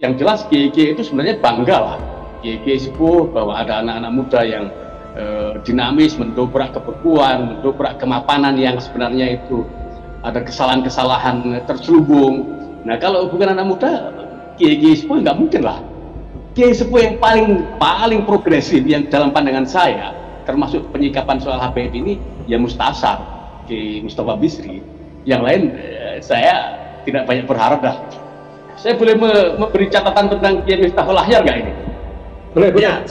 Yang jelas GG itu sebenarnya bangga lah, GG sepuh bahwa ada anak-anak muda yang dinamis, mendobrak kebekuan, mendobrak kemapanan yang sebenarnya itu ada kesalahan-kesalahan terselubung. Nah kalau bukan anak muda, GG sepuh nggak mungkin lah. GG sepuh yang paling progresif yang dalam pandangan saya, termasuk penyikapan soal HPP ini, ya Mustasar, Ki Mustafa Bisri. Yang lain saya tidak banyak berharap dah. Saya boleh memberi catatan tentang Kiai Miftahul Ahyar nggak ini? Boleh, Ya,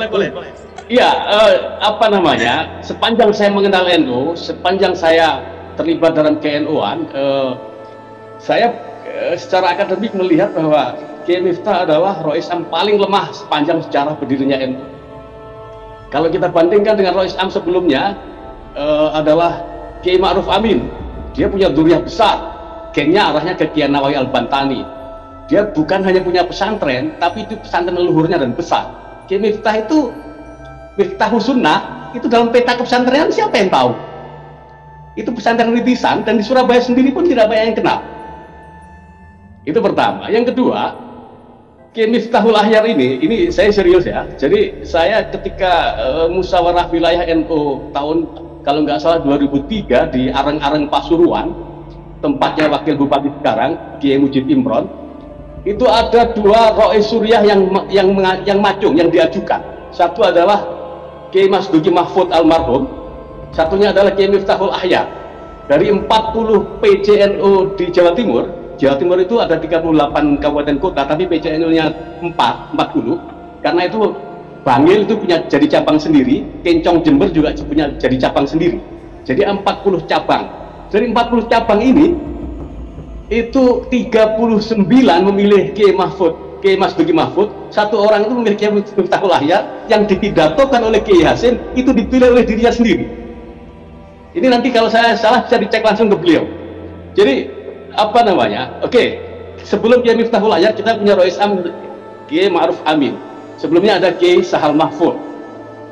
boleh. Iya, apa namanya? Sepanjang saya mengenal NU, sepanjang saya terlibat dalam KNU-an, saya secara akademik melihat bahwa Kiai Miftah adalah Rois Am paling lemah sepanjang sejarah berdirinya NU. Kalau kita bandingkan dengan Rois Am sebelumnya, adalah Kiai Ma'ruf Amin. Dia punya dzurriyyah besar, gengnya arahnya ke Kiai Nawawi Al-Bantani. Dia bukan hanya punya pesantren, tapi itu pesantren leluhurnya dan besar. Kiai Miftah itu Miftahus Sunnah, itu dalam peta pesantrenan siapa yang tahu? Itu pesantren rintisan, dan di Surabaya sendiri pun tidak banyak yang kenal. Itu pertama. Yang kedua, Kiai Miftahul Ahyar ini saya serius ya. Jadi saya ketika musyawarah wilayah NU tahun kalau nggak salah 2003 di Areng-Areng Pasuruan, tempatnya wakil bupati sekarang Kiai Mujib Imron, itu ada dua Rois Suriah yang macung yang diajukan. Satu adalah Kiai Mas Duki Mahfud almarhum, satunya adalah Kiai Miftahul Ahyar. Dari 40 PCNU di Jawa Timur itu ada 38 kabupaten kota, tapi PCNU-nya 40. Karena itu Bangil itu punya jadi cabang sendiri, Kencong Jember juga punya jadi cabang sendiri. Jadi 40 cabang. Dari 40 cabang ini, itu 39 memilih Kiai Mahfud, Kiai Mas Duki Mahfud, satu orang itu memilih Kiai Miftahul Ahyar, yang dipidatokan oleh Kiai Hasim itu dipilih oleh dirinya sendiri. Ini nanti kalau saya salah bisa dicek langsung ke beliau. Jadi apa namanya? Oke, sebelum Kiai Miftahul Ahyar kita punya Rois Am Kiai Ma'ruf Amin. Sebelumnya ada Kiai Sahal Mahfud,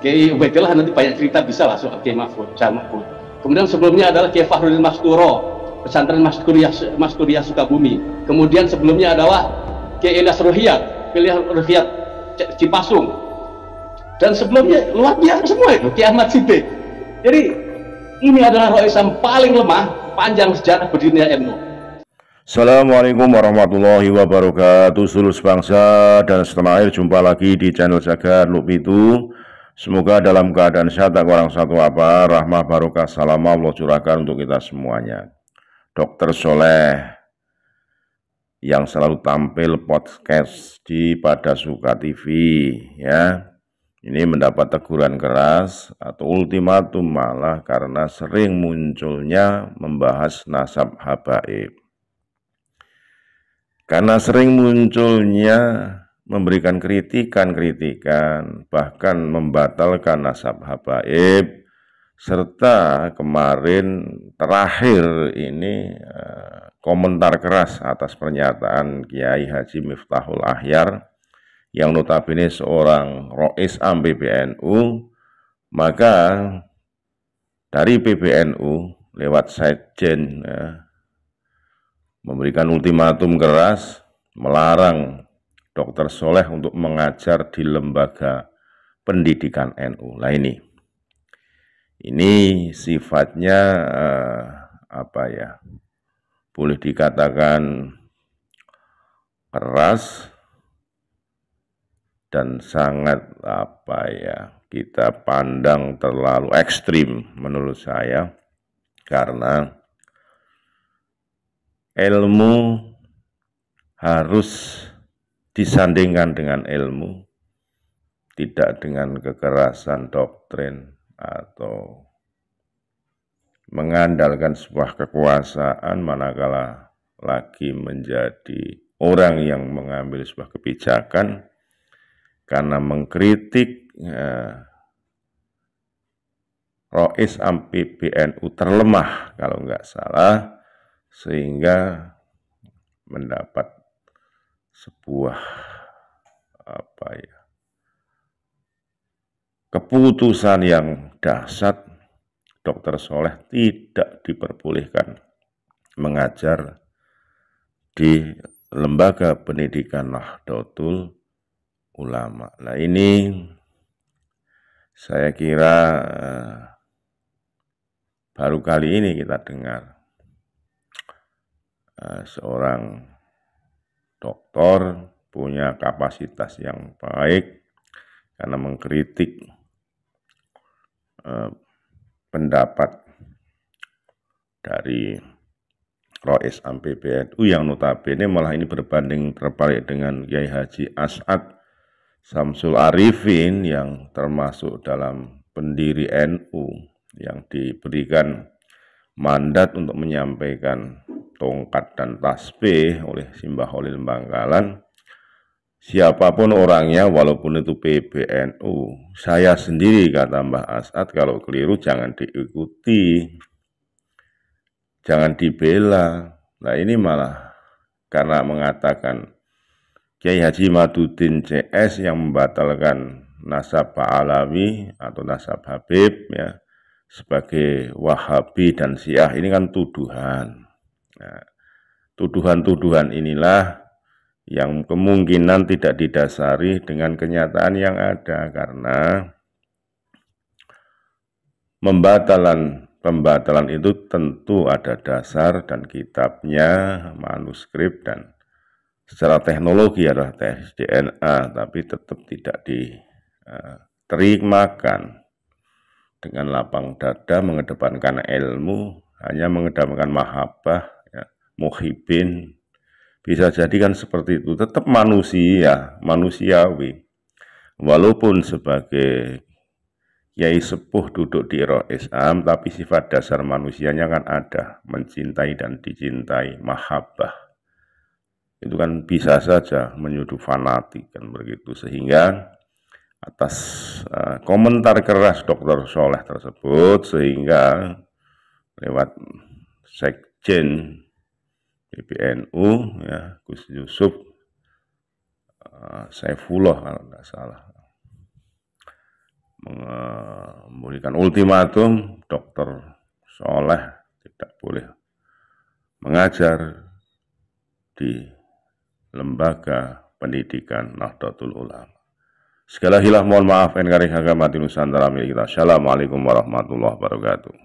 Kiai Ubaidillah, nanti banyak cerita bisa lah soal Kiai Mahfud, Sahal Mahfud. Kemudian sebelumnya adalah Kiai Fahrudin Masturo, pesantren Masturiyah Sukabumi. Kemudian sebelumnya adalah Kiai Ilyas Ruhiyat Cipasung. Dan sebelumnya luar biasa semua itu, Kiai Ahmad Siddiq. Jadi ini adalah Rois Am paling lemah panjang sejarah berdirinya NU. Assalamualaikum warahmatullahi wabarakatuh, seluruh bangsa dan setanah air. Jumpa lagi di channel Jagat Lukpitu. Semoga dalam keadaan sehat, tak kurang satu apa, rahmah barokah salam Allah curahkan untuk kita semuanya. Dokter Soleh yang selalu tampil podcast di Pada Suka TV, ya, ini mendapat teguran keras atau ultimatum malah karena sering munculnya membahas nasab habaib. Karena sering munculnya memberikan kritikan, bahkan membatalkan nasab habaib, serta kemarin terakhir ini komentar keras atas pernyataan Kiai Haji Miftahul Ahyar yang notabene seorang Rois Am PBNU. Maka dari PBNU lewat Sekjen memberikan ultimatum keras, melarang Dokter Soleh untuk mengajar di lembaga pendidikan NU. Nah ini sifatnya apa ya, boleh dikatakan keras dan sangat apa ya, kita pandang terlalu ekstrim menurut saya, karena ilmu harus disandingkan dengan ilmu, tidak dengan kekerasan doktrin atau mengandalkan sebuah kekuasaan manakala lagi menjadi orang yang mengambil sebuah kebijakan karena mengkritik Rois Am PBNU terlemah kalau nggak salah, sehingga mendapat sebuah apa ya, keputusan yang dahsyat. Dokter Soleh tidak diperbolehkan mengajar di Lembaga Pendidikan Nahdlatul Ulama. Nah, ini saya kira baru kali ini kita dengar seorang doktor punya kapasitas yang baik karena mengkritik pendapat dari Rois Am PBNU yang notabene malah ini berbanding terbalik dengan Kiai Haji As'ad Samsul Arifin yang termasuk dalam pendiri NU yang diberikan mandat untuk menyampaikan tongkat dan tasbih oleh Simbah Holil Bangkalan. Siapapun orangnya, walaupun itu PBNU, saya sendiri, kata Mbah As'ad, kalau keliru jangan diikuti, jangan dibela. Nah, ini malah karena mengatakan Kiai Haji Maduddin CS yang membatalkan nasab Alawi atau nasab Habib ya sebagai Wahabi dan Syiah, ini kan tuduhan. Nah, tuduhan-tuduhan inilah yang kemungkinan tidak didasari dengan kenyataan yang ada, karena pembatalan itu tentu ada dasar dan kitabnya, manuskrip, dan secara teknologi adalah tes DNA, tapi tetap tidak diterimakan dengan lapang dada, mengedepankan ilmu, hanya mengedepankan mahabbah, ya, muhibbin. Bisa jadi kan seperti itu, tetap manusiawi. Walaupun sebagai Kiai Sepuh duduk di Rois Am, tapi sifat dasar manusianya kan ada, mencintai dan dicintai, mahabbah. Itu kan bisa saja menyuduh fanatik kan begitu, sehingga atas komentar keras Dr. Soleh tersebut, sehingga lewat Sekjen PBNU ya Gus Yusuf Saifullah kalau tidak salah memberikan ultimatum Dr. Soleh tidak boleh mengajar di Lembaga Pendidikan Nahdlatul Ulama. Segala hilaf mohon maaf, NKRI Agama Nusantara milik kita. Assalamualaikum warahmatullahi wabarakatuh.